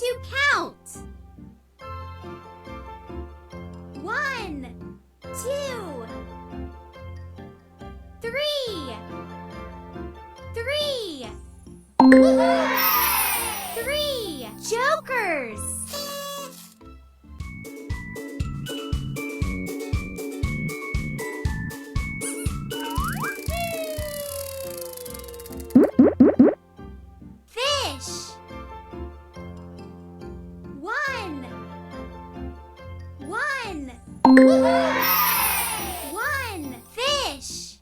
to count. 1, 2, 3. 3. Woohoo! 3 jokers. Fish. 1. 1. Woohoo! 1 fish.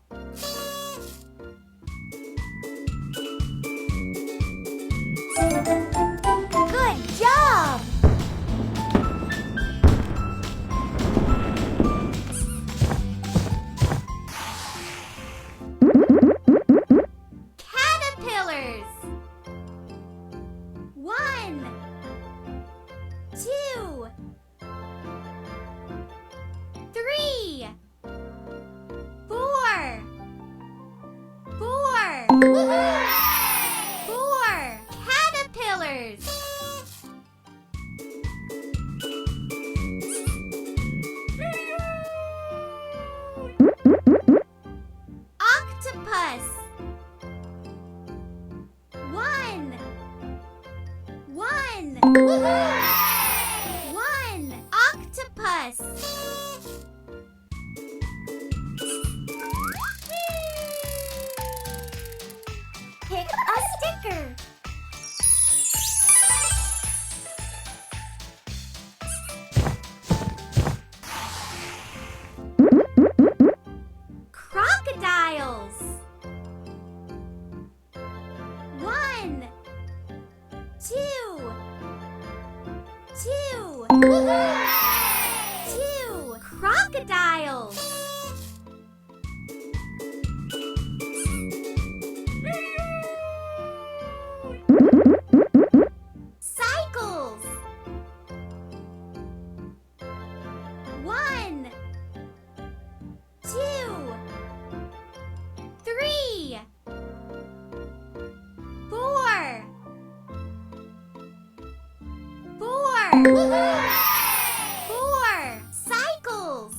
Good job! Caterpillars. 1, 2, 3, 4. 4. Woohoo! 4 caterpillars. Octopus. 1. 1. Woohoo! 1 octopus. Pick a sticker. Crocodiles. 1, 2, 2. Woohoo! 2 crocodiles. Cycles. 1, 2, 3, 4. 4. Woohoo! 4 cycles.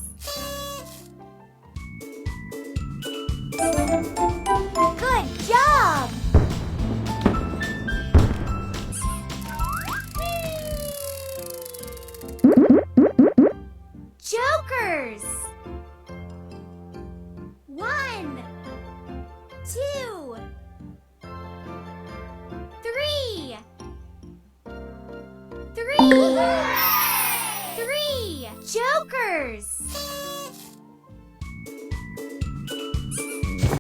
Good job! Jokers. 1, 2, 3. 3. 3 jokers.